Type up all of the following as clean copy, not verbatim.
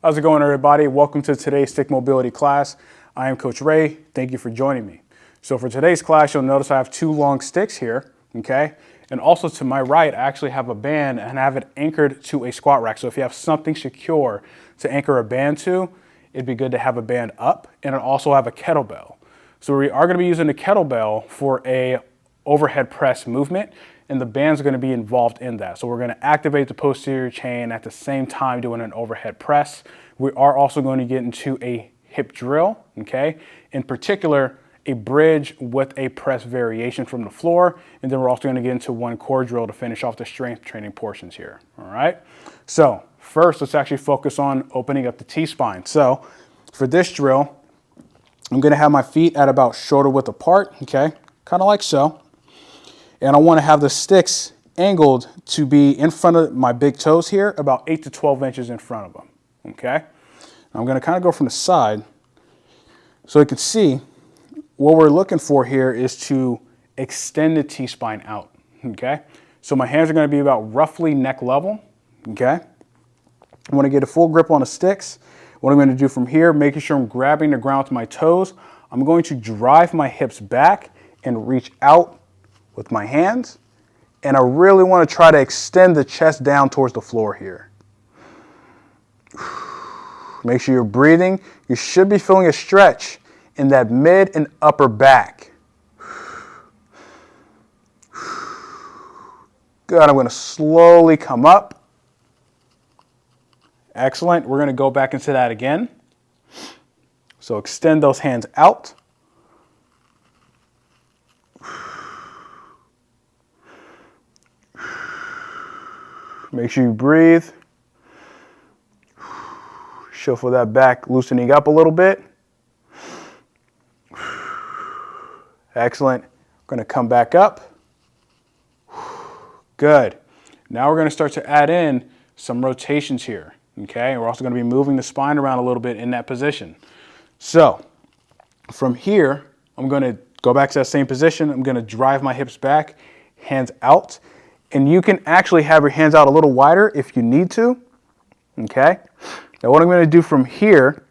How's it going, everybody? Welcome to today's stick mobility class. I am Coach Ray. Thank you for joining me. So for today's class, you'll notice I have two long sticks here, okay? And also to my right, I actually have a band and I have it anchored to a squat rack. So if you have something secure to anchor a band to, it'd be good to have a band up, and I also have a kettlebell. So we are going to be using the kettlebell for a overhead press movement, and the band's going to be involved in that. So we're going to activate the posterior chain at the same time doing an overhead press. We are also going to get into a hip drill, okay? In particular, a bridge with a press variation from the floor, and then we're also going to get into one core drill to finish off the strength training portions here, all right? So first, let's actually focus on opening up the T-spine. So for this drill, I'm going to have my feet at about shoulder width apart, okay? Kind of like so. And I want to have the sticks angled to be in front of my big toes here, about 8 to 12 inches in front of them, okay? I'm going to kind of go from the side so you can see what we're looking for here is to extend the T-spine out, okay? So my hands are going to be about roughly neck level, okay? I want to get a full grip on the sticks. What I'm going to do from here, making sure I'm grabbing the ground with my toes, I'm going to drive my hips back and reach out with my hands, and I really want to try to extend the chest down towards the floor here. Make sure you're breathing. You should be feeling a stretch in that mid and upper back. Good, I'm going to slowly come up. Excellent, we're going to go back into that again. So extend those hands out. Make sure you breathe. Shuffle that back, loosening up a little bit. Excellent. We're going to come back up. Good. Now we're going to start to add in some rotations here. Okay, we're also going to be moving the spine around a little bit in that position. So from here, I'm going to go back to that same position. I'm going to drive my hips back, hands out. And you can actually have your hands out a little wider if you need to, okay? Now what I'm going to do from here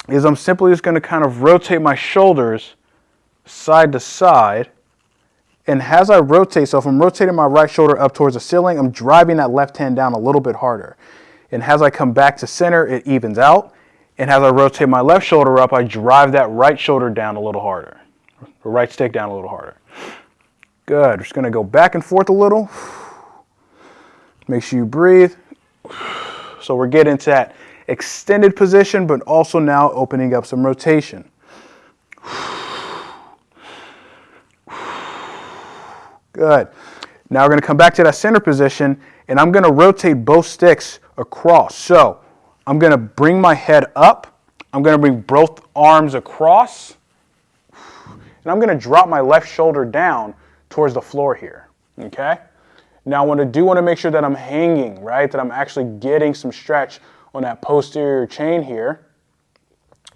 is I'm simply just going to kind of rotate my shoulders side to side. And as I rotate, so if I'm rotating my right shoulder up towards the ceiling, I'm driving that left hand down a little bit harder. And as I come back to center, it evens out. And as I rotate my left shoulder up, I drive that right shoulder down a little harder, the right stick down a little harder. Good, just gonna go back and forth a little. Make sure you breathe. So we're getting to that extended position, but also now opening up some rotation. Good. Now we're gonna come back to that center position, and I'm gonna rotate both sticks across. So I'm gonna bring my head up. I'm gonna bring both arms across, and I'm gonna drop my left shoulder down towards the floor here, okay? Now I do want to make sure that I'm hanging, right? That I'm actually getting some stretch on that posterior chain here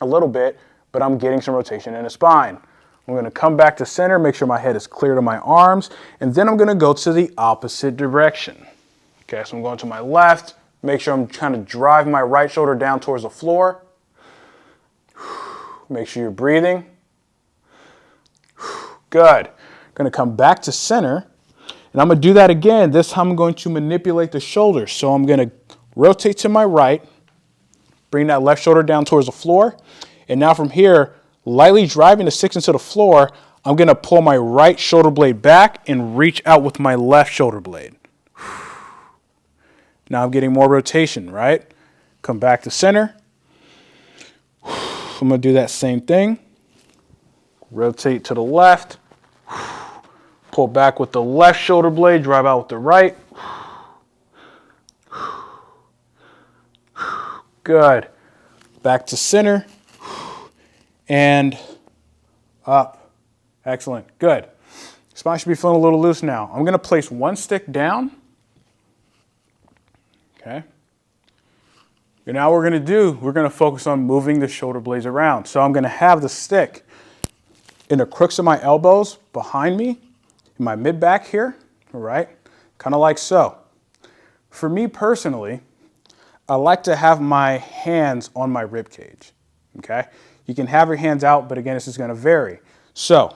a little bit, but I'm getting some rotation in the spine. I'm going to come back to center, make sure my head is clear to my arms, and then I'm going to go to the opposite direction. Okay, so I'm going to my left, make sure I'm trying to drive my right shoulder down towards the floor. Make sure you're breathing. Good. Going to come back to center, and I'm going to do that again. This time I'm going to manipulate the shoulders. So I'm going to rotate to my right, bring that left shoulder down towards the floor, and now from here, lightly driving the sticks into the floor, I'm going to pull my right shoulder blade back and reach out with my left shoulder blade. Now I'm getting more rotation, right? Come back to center. I'm going to do that same thing. Rotate to the left. Pull back with the left shoulder blade, drive out with the right. Good. Back to center. And up. Excellent. Good. Spine should be feeling a little loose now. I'm going to place one stick down. Okay. And now we're going to focus on moving the shoulder blades around. So I'm going to have the stick in the crooks of my elbows behind me, in my mid back here, all right? Kind of like so. For me personally, I like to have my hands on my rib cage, okay? You can have your hands out, but again, this is gonna vary. So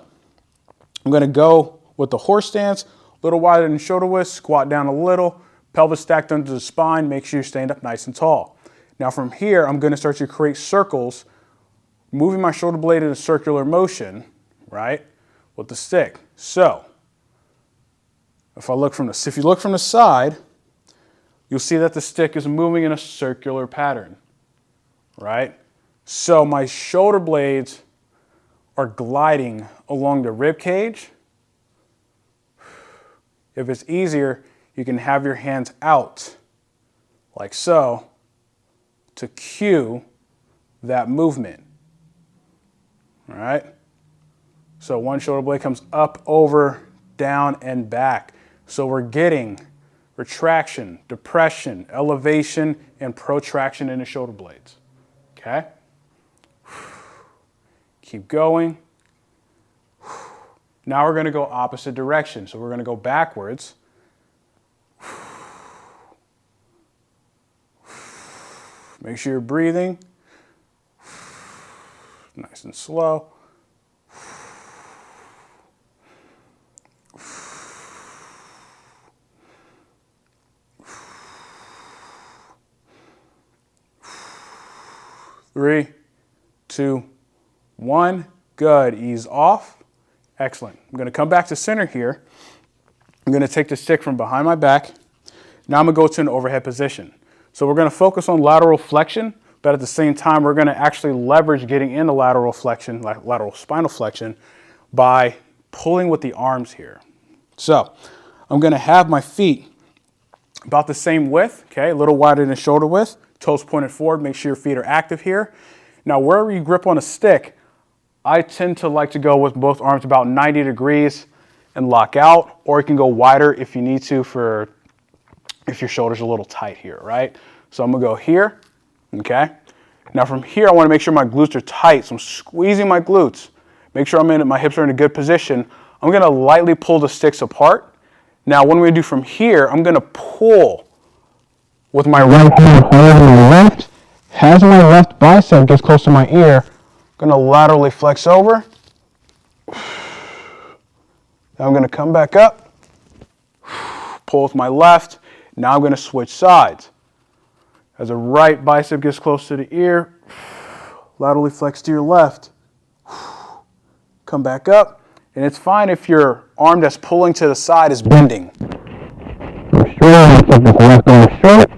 I'm gonna go with the horse stance, a little wider than shoulder width, squat down a little, pelvis stacked under the spine, make sure you're staying up nice and tall. Now from here, I'm gonna start to create circles, moving my shoulder blade in a circular motion, right, with the stick. So if you look from the side, you'll see that the stick is moving in a circular pattern, right? So my shoulder blades are gliding along the rib cage. If it's easier, you can have your hands out, like so, to cue that movement, all right? So one shoulder blade comes up, over, down, and back. So we're getting retraction, depression, elevation, and protraction in the shoulder blades, okay? Keep going. Now we're going to go opposite direction. So we're going to go backwards. Make sure you're breathing. Nice and slow. 3, 2, 1. Good. Ease off. Excellent. I'm going to come back to center here. I'm going to take the stick from behind my back. Now I'm going to go to an overhead position. So we're going to focus on lateral flexion, but at the same time, we're going to actually leverage getting into lateral flexion, lateral spinal flexion, by pulling with the arms here. So I'm going to have my feet about the same width, okay, a little wider than shoulder width, toes pointed forward. Make sure your feet are active here. Now, wherever you grip on a stick, I tend to like to go with both arms about 90 degrees and lock out, or you can go wider if you need to for if your shoulder's a little tight here, right? So I'm gonna go here, okay? Now from here, I wanna make sure my glutes are tight, so I'm squeezing my glutes. Make sure my hips are in a good position. I'm gonna lightly pull the sticks apart. Now what I'm gonna do from here, I'm gonna pull with my right hand harder than my left. As my left bicep gets close to my ear, I'm gonna laterally flex over. Now I'm gonna come back up, pull with my left. Now I'm gonna switch sides. As the right bicep gets close to the ear, laterally flex to your left. Come back up, and it's fine if your arm that's pulling to the side is bending. Left arm straight.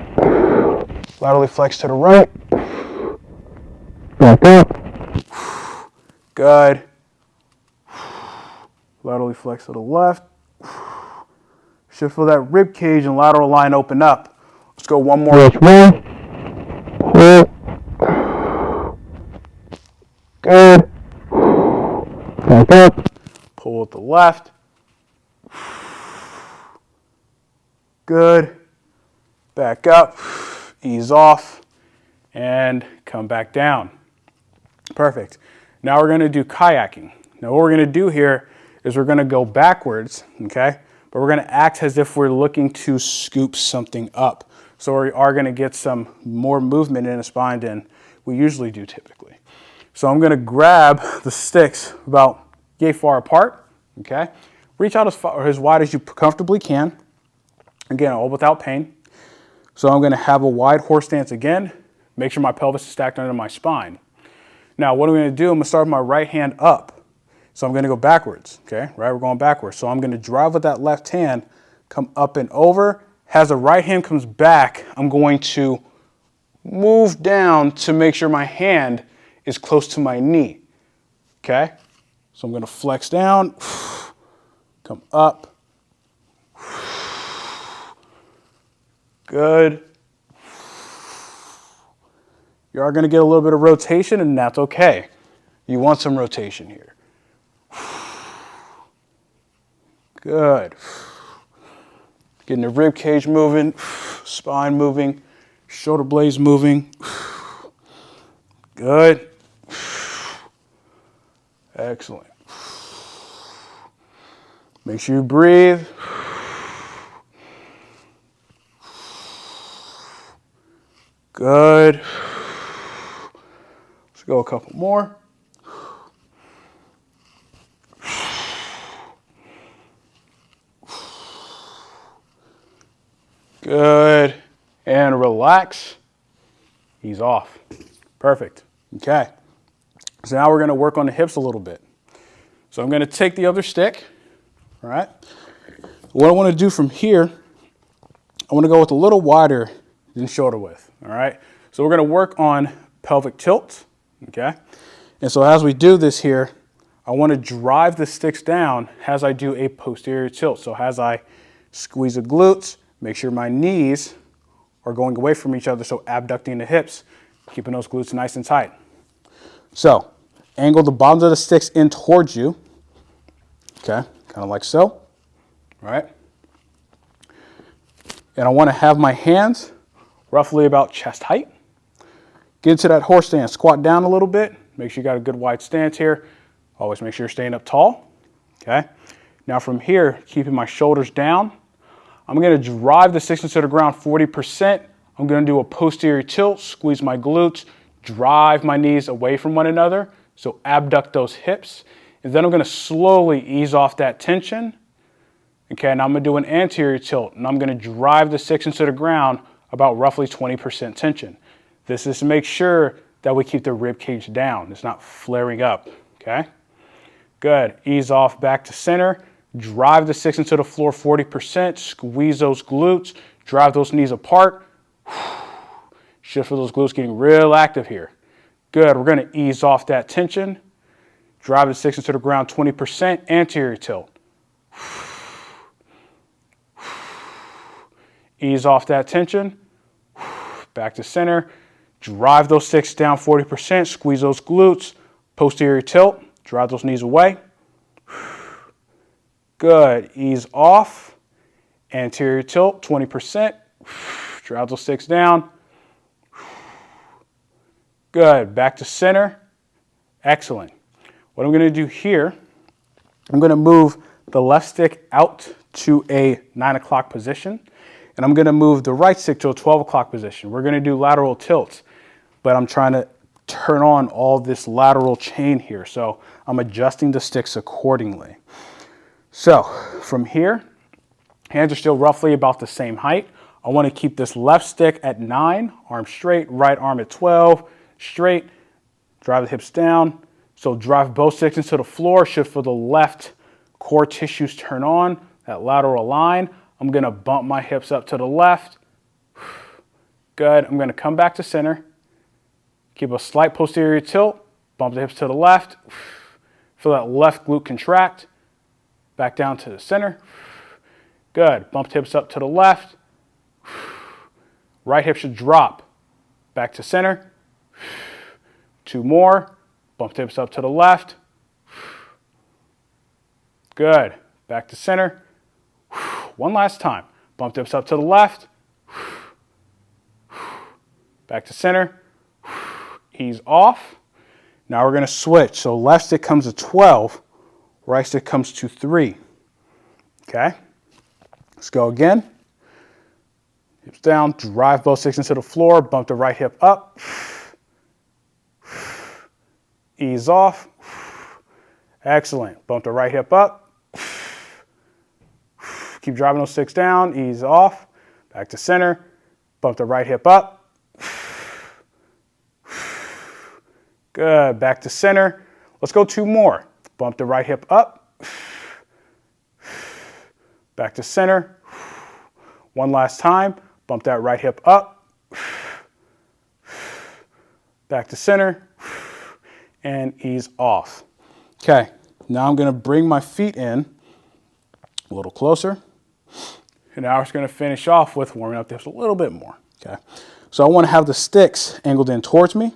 Laterally flex to the right. Back up. Good. Laterally flex to the left. Should feel that rib cage and lateral line open up. Let's go one more each way. Good. Back up. Pull with the left. Good. Back up. Ease off. And come back down. Perfect. Now we're going to do kayaking. Now what we're going to do here is we're going to go backwards, okay? But we're going to act as if we're looking to scoop something up. So we are going to get some more movement in the spine than we usually do typically. So I'm going to grab the sticks about yay far apart, okay? Reach out as wide as you comfortably can. Again, all without pain. So I'm going to have a wide horse stance again. Make sure my pelvis is stacked under my spine. Now what I'm going to do, I'm going to start with my right hand up. So I'm going to go backwards, okay? Right, we're going backwards. So I'm going to drive with that left hand, come up and over. As the right hand comes back, I'm going to move down to make sure my hand is close to my knee, okay? So I'm going to flex down, come up. Good. You are going to get a little bit of rotation, and that's okay. You want some rotation here. Good. Getting the rib cage moving, spine moving, shoulder blades moving. Good. Excellent. Make sure you breathe. Good. Let's go a couple more. Good. And relax. Ease off. Perfect. Okay. So now we're going to work on the hips a little bit. So I'm going to take the other stick. All right. What I want to do from here, I want to go with a little wider than shoulder width. All right. So we're going to work on pelvic tilt. Okay. And so as we do this here, I want to drive the sticks down as I do a posterior tilt. So as I squeeze the glutes, make sure my knees are going away from each other. So abducting the hips, keeping those glutes nice and tight. So angle the bottoms of the sticks in towards you. Okay. Kind of like so. All right. And I want to have my hands roughly about chest height. Get into that horse stance. Squat down a little bit. Make sure you got a good wide stance here. Always make sure you're staying up tall. Okay. Now from here, keeping my shoulders down, I'm going to drive the sticks into the ground 40%. I'm going to do a posterior tilt, squeeze my glutes, drive my knees away from one another. So abduct those hips. And then I'm going to slowly ease off that tension. Okay, and I'm going to do an anterior tilt, and I'm going to drive the sticks into the ground about roughly 20% tension. This is to make sure that we keep the rib cage down. It's not flaring up, okay? Good. Ease off back to center. Drive the sticks into the floor 40%. Squeeze those glutes. Drive those knees apart. Shift for those glutes getting real active here. Good. We're going to ease off that tension. Drive the sticks into the ground 20%. Anterior tilt. Ease off that tension. Back to center. Drive those sticks down 40%. Squeeze those glutes. Posterior tilt. Drive those knees away. Good. Ease off. Anterior tilt, 20%. Drive those sticks down. Good. Back to center. Excellent. What I'm going to do here, I'm going to move the left stick out to a 9 o'clock position. And I'm going to move the right stick to a 12 o'clock position. We're going to do lateral tilts, but I'm trying to turn on all this lateral chain here. So I'm adjusting the sticks accordingly. So from here, hands are still roughly about the same height. I want to keep this left stick at 9, arm straight, right arm at 12, straight, drive the hips down. So drive both sticks into the floor, shift for the left core tissues turn on, that lateral line. I'm going to bump my hips up to the left. Good. I'm going to come back to center. Keep a slight posterior tilt. Bump the hips to the left. Feel that left glute contract. Back down to the center. Good. Bump the hips up to the left. Right hip should drop. Back to center. 2 more. Bump the hips up to the left. Good. Back to center. 1 last time. Bump the hips up to the left. Back to center. Ease off. Now we're going to switch. So left stick comes to 12. Right stick comes to 3. Okay. Let's go again. Hips down. Drive both sticks into the floor. Bump the right hip up. Ease off. Excellent. Bump the right hip up. Keep driving those sticks down, ease off, back to center, bump the right hip up. Good, back to center. Let's go 2 more. Bump the right hip up, back to center. 1 last time, bump that right hip up, back to center, and ease off. Okay, now I'm gonna bring my feet in a little closer. And now we're just going to finish off with warming up the hips a little bit more. Okay. So I want to have the sticks angled in towards me.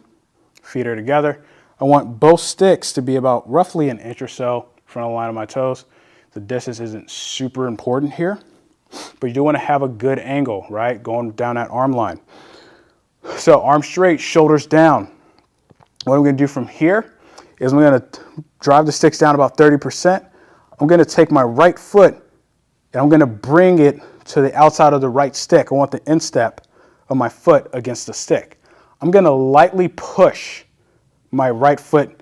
Feet are together. I want both sticks to be about roughly an inch or so in front of the line of my toes. The distance isn't super important here, but you do want to have a good angle, right? Going down that arm line. So arms straight, shoulders down. What I'm going to do from here is I'm going to drive the sticks down about 30%. I'm going to take my right foot and I'm going to bring it to the outside of the right stick. I want the instep of my foot against the stick. I'm going to lightly push my right foot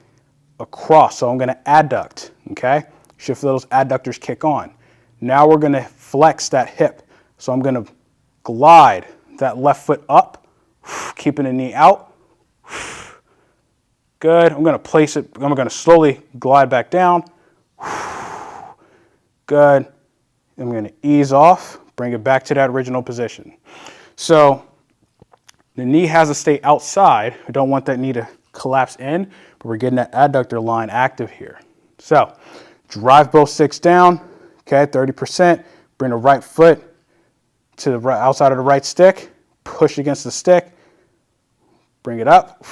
across. So I'm going to adduct, okay? Should feel those adductors kick on. Now we're going to flex that hip. So I'm going to glide that left foot up, keeping the knee out. Good. I'm going to place it. I'm going to slowly glide back down. Good. I'm going to ease off, bring it back to that original position. So the knee has to stay outside. We don't want that knee to collapse in, but we're getting that adductor line active here. So drive both sticks down, okay, 30%. Bring the right foot to the right, outside of the right stick, push against the stick, bring it up.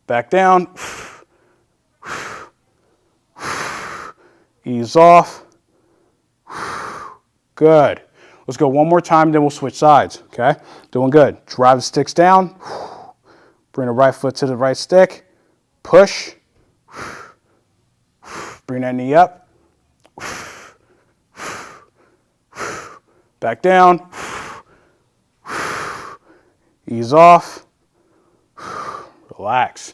Back down. Ease off. Good. Let's go one more time, then we'll switch sides, okay? Doing good. Drive the sticks down. Bring the right foot to the right stick. Push. Bring that knee up. Back down. Ease off. Relax.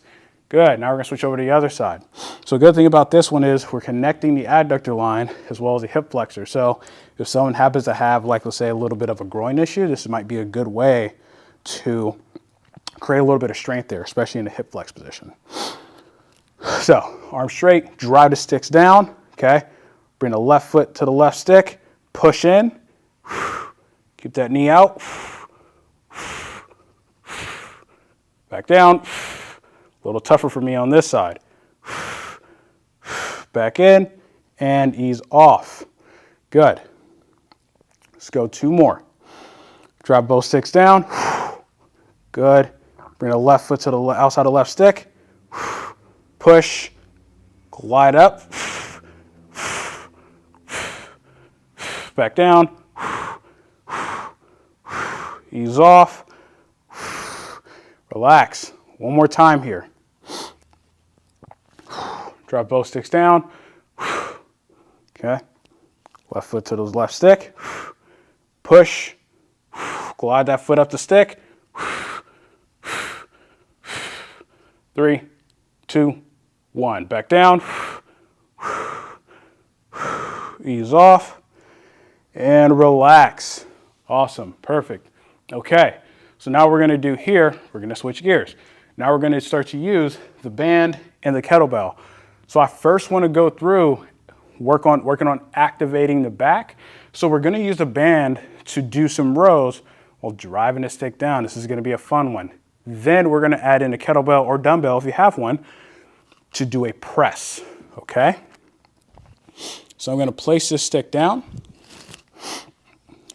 Good. Now we're going to switch over to the other side. So a good thing about this one is we're connecting the adductor line as well as the hip flexor. So if someone happens to have, like, let's say, a little bit of a groin issue, this might be a good way to create a little bit of strength there, especially in the hip flex position. So arms straight, drive the sticks down, okay? Bring the left foot to the left stick, push in, keep that knee out, back down. A little tougher for me on this side. Back in and ease off. Good. Let's go two more. Drop both sticks down. Good. Bring the left foot to the outside of the left stick. Push. Glide up. Back down. Ease off. Relax. One more time here. Drop both sticks down. Okay. Left foot to the left stick. Push. Glide that foot up the stick. 3, 2, 1. Back down. Ease off. And relax. Awesome. Perfect. Okay. So now we're going to do here, we're going to switch gears. Now we're going to start to use the band and the kettlebell. So I first want to go through, working on activating the back. So we're going to use the band to do some rows while driving the stick down. This is going to be a fun one. Then we're going to add in a kettlebell or dumbbell, if you have one, to do a press, okay? So I'm going to place this stick down.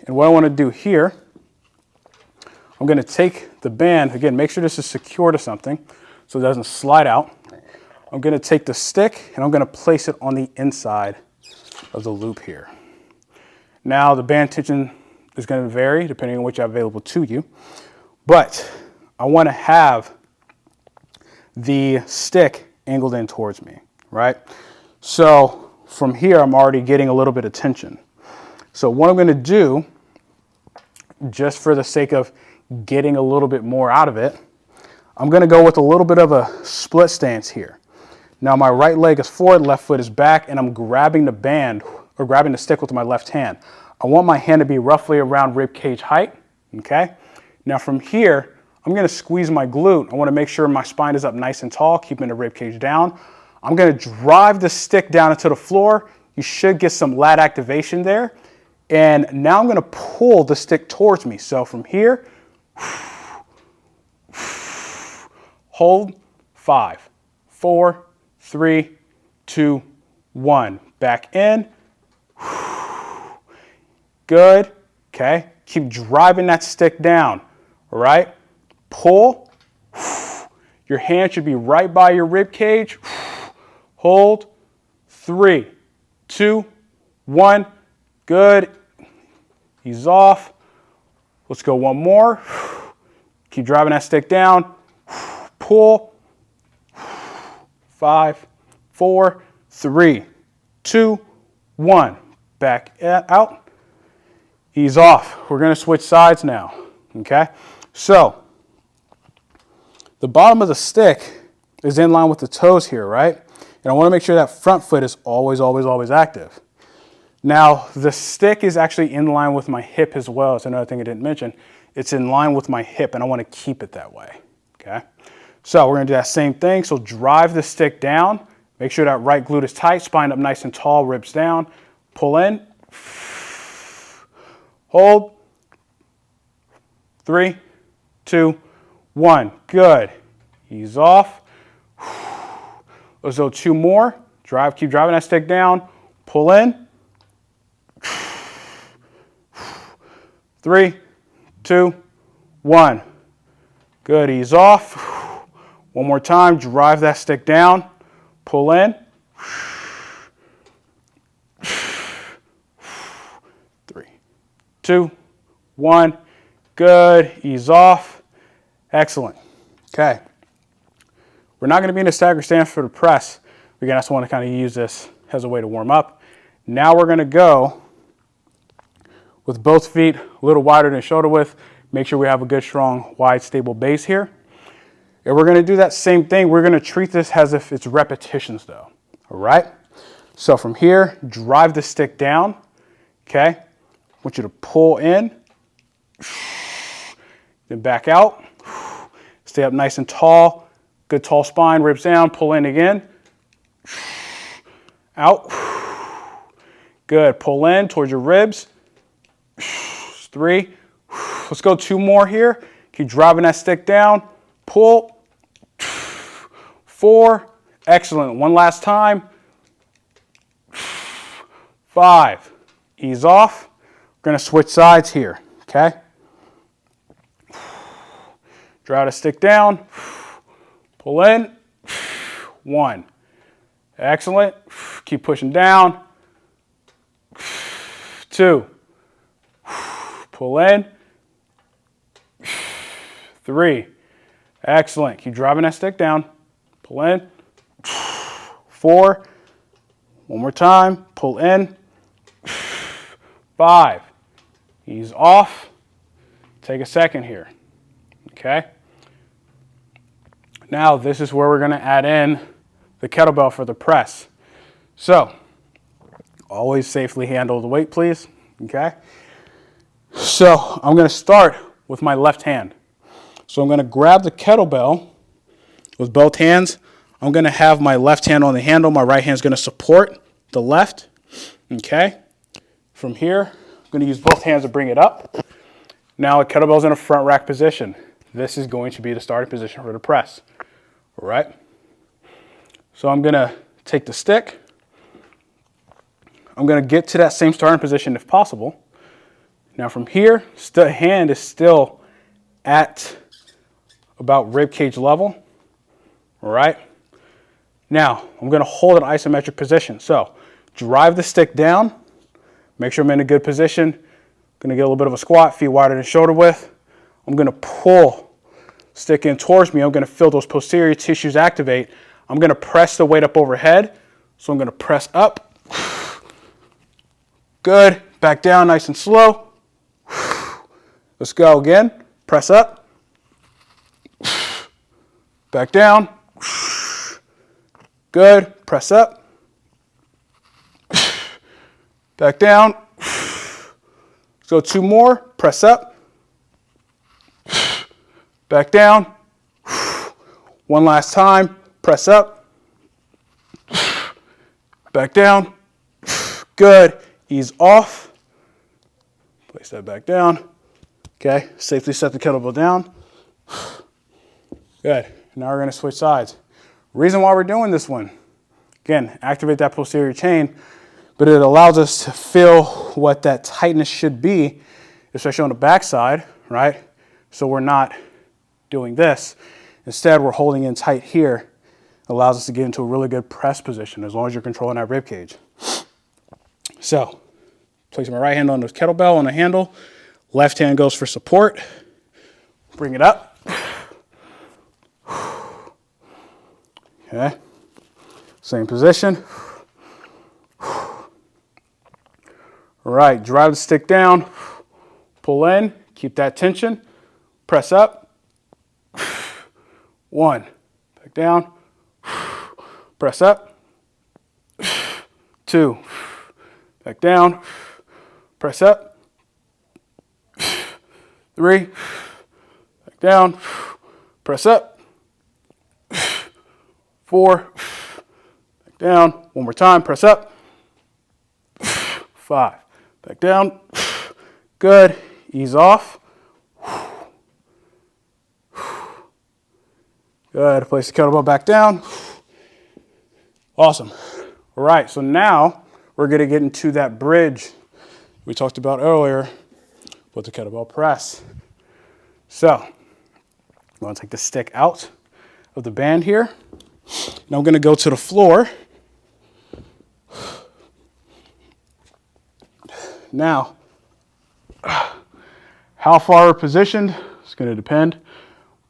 And what I want to do here, I'm going to take the band, again, make sure this is secure to something so it doesn't slide out. I'm going to take the stick and I'm going to place it on the inside of the loop here. Now the band tension is going to vary depending on what you have available to you, but I want to have the stick angled in towards me, right? So from here, I'm already getting a little bit of tension. So what I'm going to do, just for the sake of getting a little bit more out of it, I'm going to go with a little bit of a split stance here. Now my right leg is forward, left foot is back, and I'm grabbing the band or grabbing the stick with my left hand. I want my hand to be roughly around rib cage height, okay? Now from here, I'm going to squeeze my glute. I want to make sure my spine is up nice and tall, keeping the rib cage down. I'm going to drive the stick down into the floor. You should get some lat activation there. And now I'm going to pull the stick towards me. So from here, hold, 5, 4, 3, 2, 1. Back in. Good. Okay. Keep driving that stick down. All right. Pull. Your hand should be right by your rib cage. Hold. 3, 2, 1. Good. Ease off. Let's go one more. Keep driving that stick down. Pull. 5, 4, 3, 2, 1. Back out. ease off. We're going to switch sides now, okay? So the bottom of the stick is in line with the toes here, right? And I want to make sure that front foot is always, always, always active. Now, the stick is actually in line with my hip as well. It's another thing I didn't mention. It's in line with my hip, and I want to keep it that way, okay? So we're going to do that same thing. So drive the stick down. Make sure that right glute is tight, spine up nice and tall, ribs down. Pull in. Hold. 3, 2, 1. Good. Ease off. Let's do 2 more. Drive, keep driving that stick down. Pull in. 3, 2, 1. Good. Ease off. One more time. Drive that stick down. Pull in. 3, 2, 1. Good. Ease off. Excellent. Okay. We're not going to be in a stagger stance for the press. Again, I just want to kind of use this as a way to warm up. Now we're going to go with both feet a little wider than shoulder width. Make sure we have a good, strong, wide, stable base here. And we're going to do that same thing. We're going to treat this as if it's repetitions though. All right? So from here, drive the stick down. Okay? I want you to pull in. Then back out. Stay up nice and tall. Good tall spine, ribs down, pull in again. Out. Good, pull in towards your ribs. 3. Let's go 2 more here. Keep driving that stick down. Pull. 4. Excellent. One last time. 5. Ease off. We're going to switch sides here, okay? Drive the stick down. Pull in. 1. Excellent. Keep pushing down. 2. Pull in. 3. Excellent. Keep driving that stick down. Pull in. 4. One more time. Pull in. 5. Ease off. Take a second here. Okay? Now this is where we're going to add in the kettlebell for the press. So, always safely handle the weight, please. Okay? So, I'm going to start with my left hand. So I'm going to grab the kettlebell with both hands. I'm going to have my left hand on the handle. My right hand is going to support the left. Okay? From here, I'm going to use both hands to bring it up. Now the kettlebell's in a front rack position. This is going to be the starting position for the press. All right? So I'm going to take the stick. I'm going to get to that same starting position if possible. Now from here, the hand is still at about rib cage level. All right? Now, I'm going to hold an isometric position. So drive the stick down. Make sure I'm in a good position. Going to get a little bit of a squat, feet wider than shoulder width. I'm going to pull stick in towards me. I'm going to feel those posterior tissues activate. I'm going to press the weight up overhead. So I'm going to press up. Good. Back down nice and slow. Let's go again. Press up. Back down. Good. Press up. Back down. Let's go 2 more. Press up. Back down. One last time. Press up. Back down. Good. Ease off. Place that back down. Okay. Safely set the kettlebell down. Good. Now we're going to switch sides. Reason why we're doing this one, again, activate that posterior chain, but it allows us to feel what that tightness should be, especially on the back side, right? So we're not doing this. Instead, we're holding in tight here. It allows us to get into a really good press position as long as you're controlling that rib cage. So, placing my right hand on the kettlebell on the handle. Left hand goes for support. Bring it up. Okay. Same position. All right, drive the stick down. Pull in, keep that tension, press up. 1, back down, press up. 2, back down, press up. 3, back down, press up. 4, back down, one more time, press up. 5, back down. Good, ease off. Good, place the kettlebell back down. Awesome. All right, so now we're gonna get into that bridge we talked about earlier with the kettlebell press. So, I'm gonna take the stick out of the band here. Now I'm gonna go to the floor. Now, how far we're positioned is gonna depend,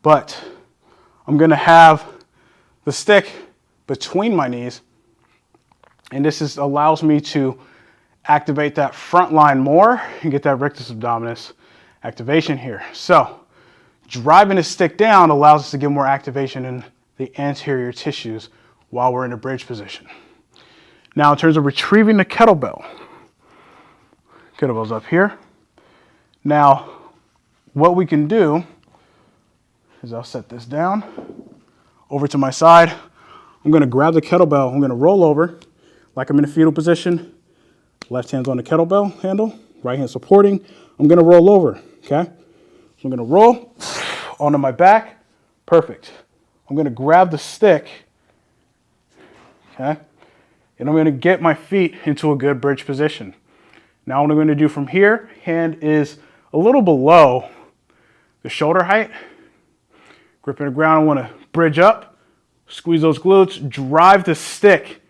but I'm gonna have the stick between my knees, and this allows me to activate that front line more and get that rectus abdominis activation here. So driving the stick down allows us to get more activation in the anterior tissues while we're in a bridge position. Now in terms of retrieving the kettlebell's up here. Now what we can do is I'll set this down over to my side. I'm gonna grab the kettlebell, I'm gonna roll over like I'm in a fetal position. Left hand's on the kettlebell handle, right hand supporting. I'm gonna roll over, okay? So I'm gonna roll onto my back, perfect. I'm gonna grab the stick, okay? And I'm gonna get my feet into a good bridge position. Now what I'm gonna do from here, hand is a little below the shoulder height. Gripping the ground, I wanna bridge up, squeeze those glutes, drive the stick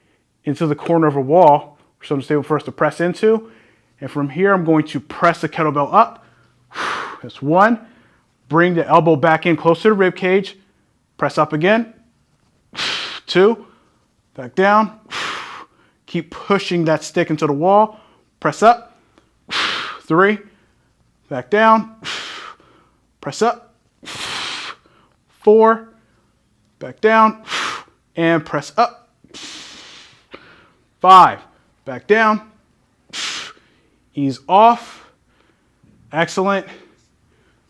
into the corner of a wall, something stable for us to press into. And from here, I'm going to press the kettlebell up. That's 1. Bring the elbow back in close to the rib cage. Press up again. 2. Back down. Keep pushing that stick into the wall. Press up. 3. Back down. Press up. 4. Back down. And press up. 5. Back down. Ease off. Excellent.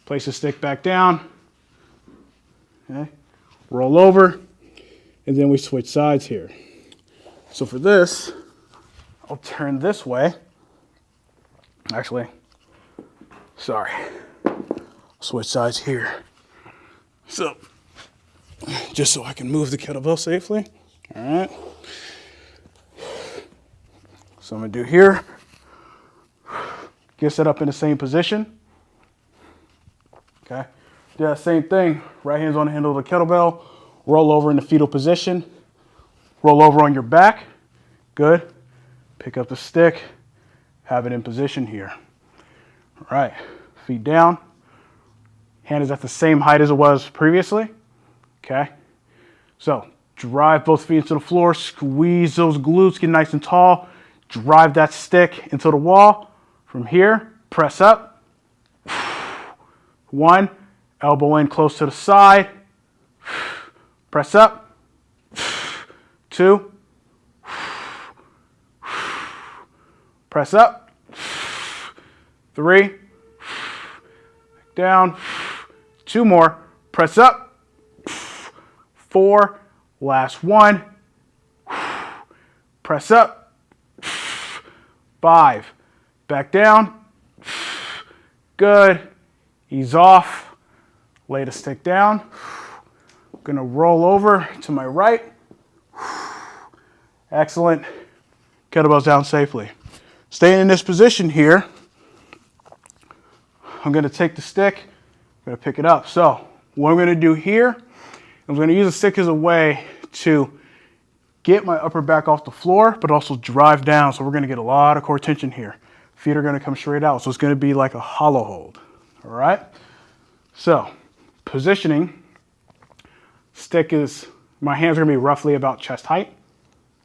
Place the stick back down. Okay. Roll over. And then we switch sides here. So for this, I'll turn this way. Actually, sorry. Switch sides here. So, just so I can move the kettlebell safely. All right. So I'm gonna do here. Get set up in the same position. Okay. Do that same thing. Right hand's on the handle of the kettlebell. Roll over in the fetal position. Roll over on your back. Good. Pick up the stick. Have it in position here. All right. Feet down. Hand is at the same height as it was previously. Okay. So drive both feet into the floor. Squeeze those glutes. Get nice and tall. Drive that stick into the wall. From here, press up. 1, elbow in close to the side. Press up. 2. Press up. 3. Back down. 2 more. Press up. 4. Last 1. Press up. 5. Back down. Good. Ease off. Lay the stick down. I'm gonna roll over to my right. Excellent. Kettlebells down safely. Staying in this position here, I'm gonna take the stick, I'm gonna pick it up. So what I'm gonna do here, I'm gonna use the stick as a way to get my upper back off the floor, but also drive down. So we're gonna get a lot of core tension here. Feet are gonna come straight out. So it's gonna be like a hollow hold, all right? So positioning, stick is, my hands are gonna be roughly about chest height,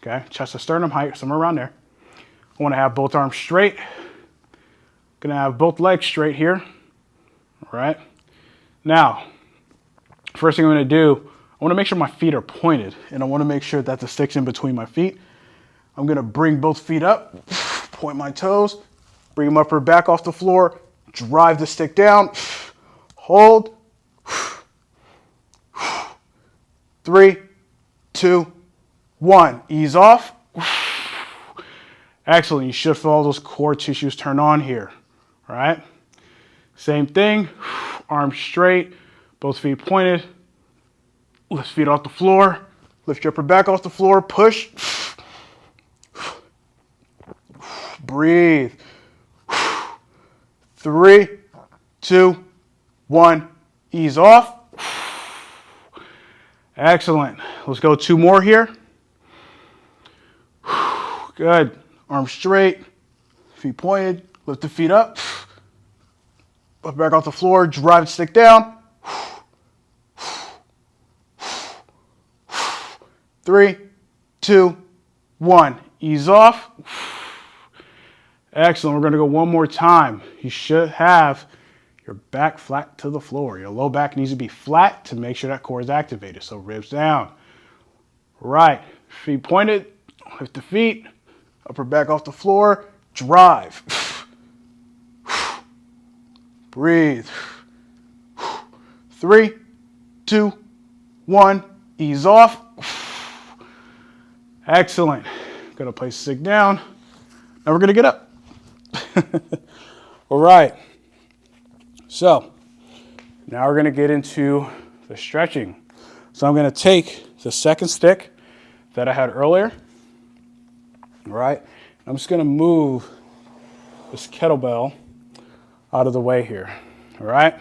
okay? Chest to sternum height, somewhere around there. I wanna have both arms straight, Gonna have both legs straight here. All right. Now, first thing I'm gonna do, I wanna make sure my feet are pointed, and I wanna make sure that the stick's in between my feet. I'm gonna bring both feet up, point my toes, bring them upper back off the floor, drive the stick down, hold. 3, 2, 1. Ease off. Excellent. You should feel all those core tissues turn on here. All right. Same thing. Arms straight, both feet pointed. Lift feet off the floor. Lift your upper back off the floor. Push. Breathe. 3, 2, 1. Ease off. Excellent. Let's go 2 more here. Good. Arms straight, feet pointed, lift the feet up, back off the floor, drive the stick down. 3, 2, 1. Ease off. Excellent. We're going to go one more time. You should have your back flat to the floor. Your low back needs to be flat to make sure that core is activated. So ribs down. Right. Feet pointed. Lift the feet. Upper back off the floor. Drive. Breathe. 3, 2, 1. Ease off. Excellent. Gonna place the stick down. Now we're gonna get up. All right. So now we're gonna get into the stretching. So I'm gonna take the second stick that I had earlier. All right. I'm just gonna move this kettlebell out of the way here. All right.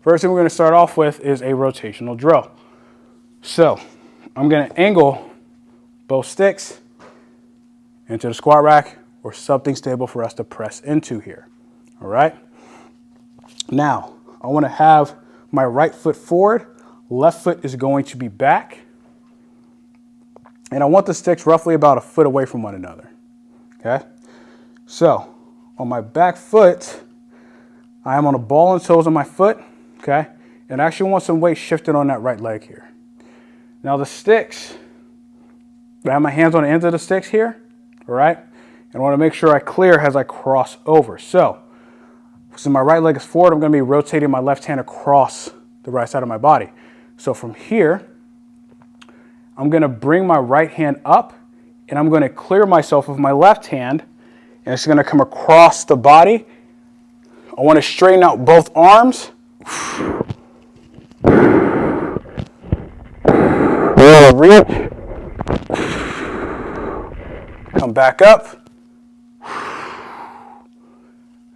First thing we're gonna start off with is a rotational drill. So I'm gonna angle both sticks into the squat rack or something stable for us to press into here. All right. Now, I want to have my right foot forward, left foot is going to be back, and I want the sticks roughly about a foot away from one another. Okay. So on my back foot, I am on the ball and toes of my foot. Okay. And I actually want some weight shifted on that right leg here. Now the sticks, I have my hands on the ends of the sticks here. All right. And I want to make sure I clear as I cross over. So my right leg is forward, I'm going to be rotating my left hand across the right side of my body. So from here, I'm going to bring my right hand up and I'm going to clear myself with my left hand, and it's going to come across the body. I want to straighten out both arms. Reach. Come back up.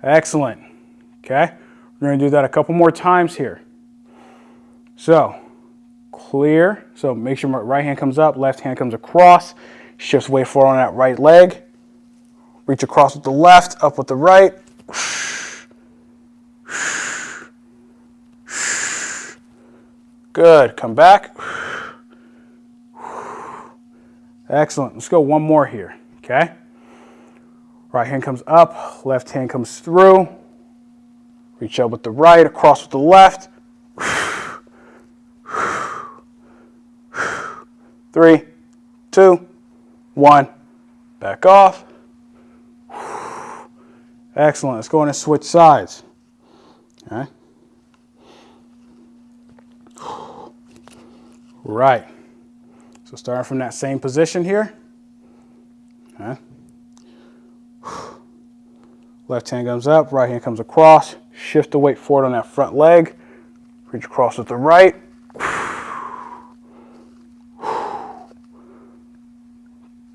Excellent. Okay, we're going to do that a couple more times here. So clear. So make sure my right hand comes up, left hand comes across. Shifts weight forward on that right leg. Reach across with the left, up with the right. Good. Come back. Excellent. Let's go one more here. Okay. Right hand comes up, left hand comes through. Reach out with the right, across with the left. 3, 2, 1. Back off. Excellent. Let's go in and switch sides. Okay. Right. So starting from that same position here. Okay. Left hand comes up, right hand comes across. Shift the weight forward on that front leg. Reach across with the right.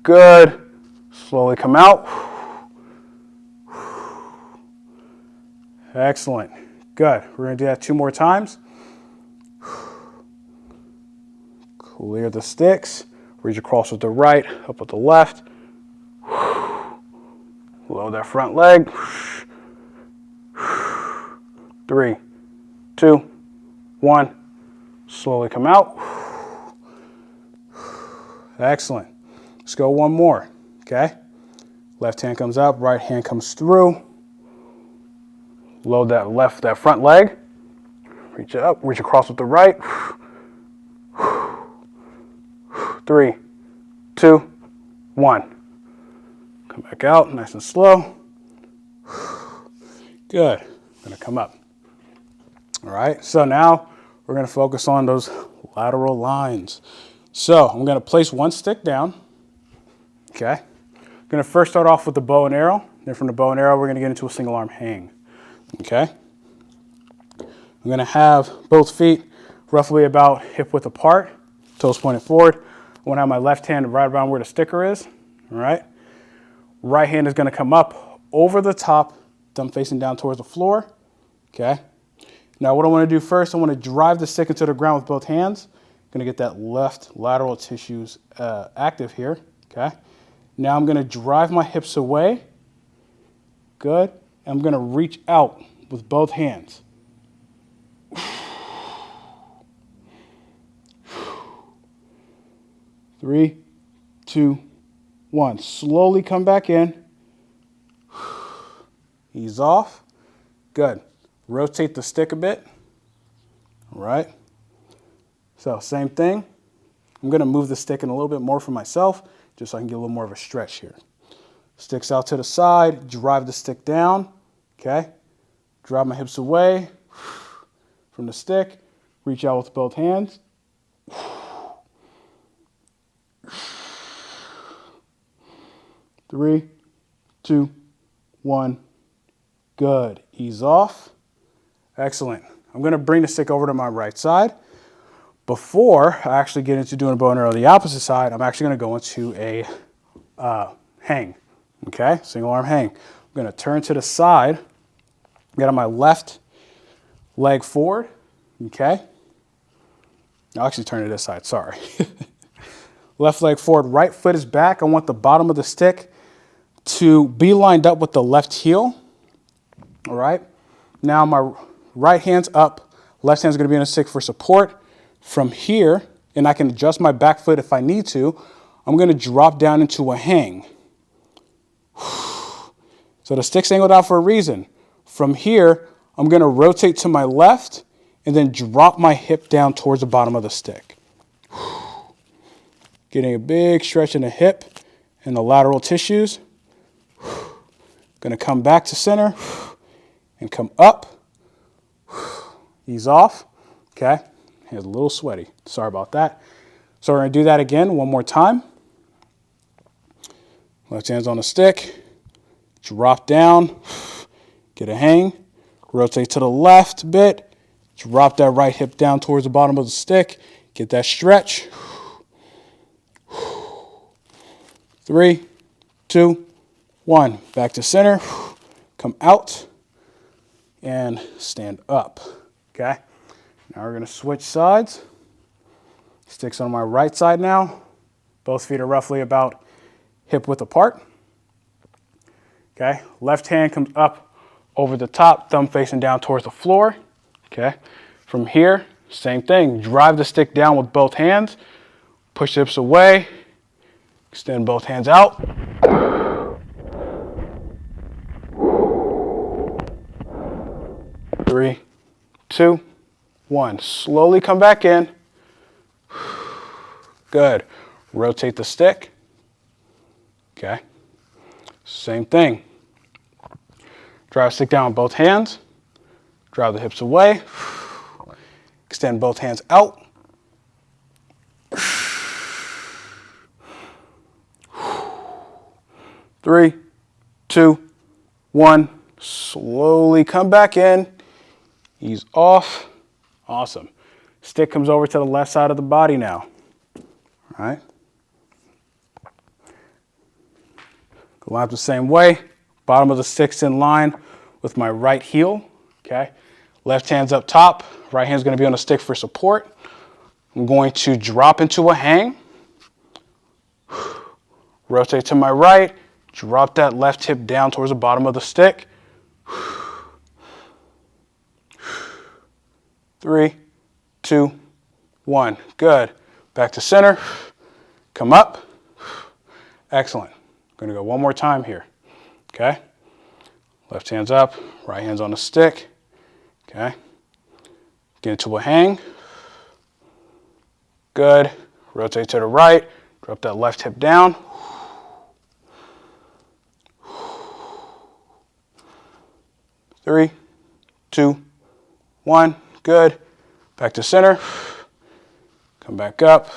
Good. Slowly come out. Excellent. Good. We're going to do that 2 more times. Clear the sticks. Reach across with the right, up with the left. Load that front leg. 3, 2, 1. Slowly come out. Excellent. Let's go one more. Okay. Left hand comes up, right hand comes through. Load that front leg. Reach up, reach across with the right. 3, 2, 1. Come back out, nice and slow. Good. Gonna come up. All right, so now we're gonna focus on those lateral lines. So I'm gonna place one stick down, okay? I'm gonna first start off with the bow and arrow. Then from the bow and arrow, we're gonna get into a single arm hang, okay? I'm gonna have both feet roughly about hip width apart, toes pointed forward. I wanna have my left hand right around where the sticker is, all right? Right hand is gonna come up over the top, thumb facing down towards the floor, okay? Now what I wanna do first, I wanna drive the stick into the ground with both hands. Gonna get that left lateral tissues active here, okay? Now I'm gonna drive my hips away, good. I'm gonna reach out with both hands. 3, 2, 1. Slowly come back in. Ease off. Good. Rotate the stick a bit. All right. So same thing. I'm going to move the stick in a little bit more for myself, just so I can get a little more of a stretch here. Sticks out to the side. Drive the stick down. Okay. Drive my hips away from the stick. Reach out with both hands. 3, 2, 1. Good. Ease off. Excellent. I'm going to bring the stick over to my right side. Before I actually get into doing a bow and arrow on the opposite side, I'm actually going to go into a hang. Okay? Single arm hang. I'm going to turn to the side. Get on my left leg forward. Okay? I'll actually turn to this side. Sorry. Left leg forward. Right foot is back. I want the bottom of the stick to be lined up with the left heel. All right. Now my right hand's up. Left hand's going to be on the stick for support. From here, and I can adjust my back foot if I need to, I'm going to drop down into a hang. So the stick's angled out for a reason. From here, I'm going to rotate to my left and then drop my hip down towards the bottom of the stick. Getting a big stretch in the hip and the lateral tissues. Going to come back to center and come up. Ease off. Okay. It's a little sweaty. Sorry about that. So we're going to do that again one more time. Left hand's on the stick. Drop down. Get a hang. Rotate to the left a bit. Drop that right hip down towards the bottom of the stick. Get that stretch. 3, 2, 1. Back to center. Come out and stand up. Okay. Now we're going to switch sides. Sticks on my right side now. Both feet are roughly about hip width apart. Okay. Left hand comes up over the top, thumb facing down towards the floor. Okay. From here, same thing. Drive the stick down with both hands. Push the hips away. Extend both hands out. Three, 2, 1. Slowly come back in. Good. Rotate the stick. Okay. Same thing. Drive the stick down with both hands. Drive the hips away. Extend both hands out. 3, 2, 1. Slowly come back in. Ease off. Awesome. Stick comes over to the left side of the body now. All right. Go out the same way. Bottom of the stick's in line with my right heel. Okay. Left hand's up top. Right hand's going to be on the stick for support. I'm going to drop into a hang. Rotate to my right. Drop that left hip down towards the bottom of the stick. 3, 2, 1. Good. Back to center. Come up. Excellent. I'm going to go one more time here. Okay. Left hand's up, right hand's on the stick. Okay. Get into a hang. Good. Rotate to the right. Drop that left hip down. 3, 2, 1. Good. Back to center. Come back up.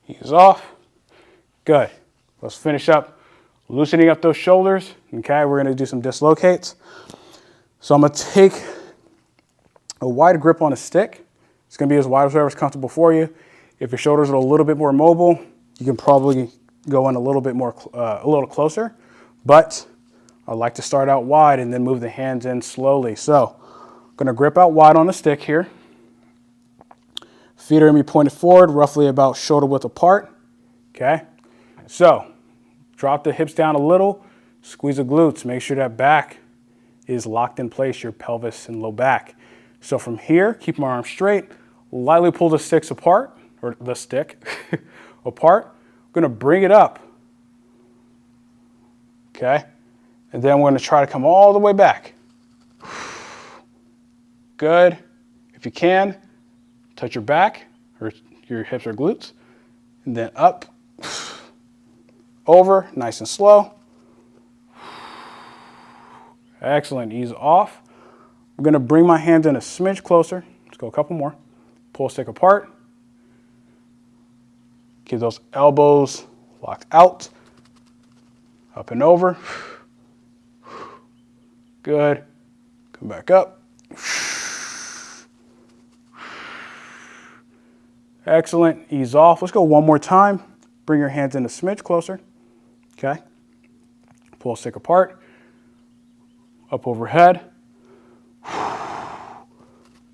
Ease off. Good. Let's finish up loosening up those shoulders. Okay, we're going to do some dislocates. So I'm going to take a wide grip on a stick. It's going to be as wide as whatever's comfortable for you. If your shoulders are a little bit more mobile, you can probably go in a little bit more, a little closer. But I like to start out wide and then move the hands in slowly. So I'm going to grip out wide on the stick here. Feet are going to be pointed forward, roughly about shoulder width apart. Okay, so drop the hips down a little, squeeze the glutes, make sure that back is locked in place, your pelvis and low back. So from here, keep my arms straight, lightly pull the sticks apart, or the stick apart. I'm going to bring it up. Okay, and then we're going to try to come all the way back. Good. If you can, touch your back or your hips or glutes, and then up, over, nice and slow. Excellent. Ease off. I'm going to bring my hands in a smidge closer. Let's go a couple more. Pull stick apart. Keep those elbows locked out. Up and over. Good. Come back up. Excellent. Ease off. Let's go one more time. Bring your hands in a smidge closer. Okay. Pull stick apart. Up overhead.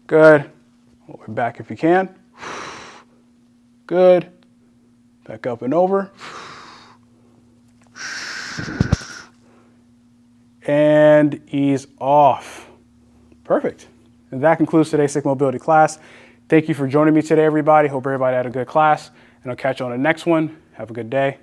Good. All the way back if you can. Good. Back up and over. And ease off. Perfect. And that concludes today's stick mobility class. Thank you for joining me today, everybody. Hope everybody had a good class. And I'll catch you on the next one. Have a good day.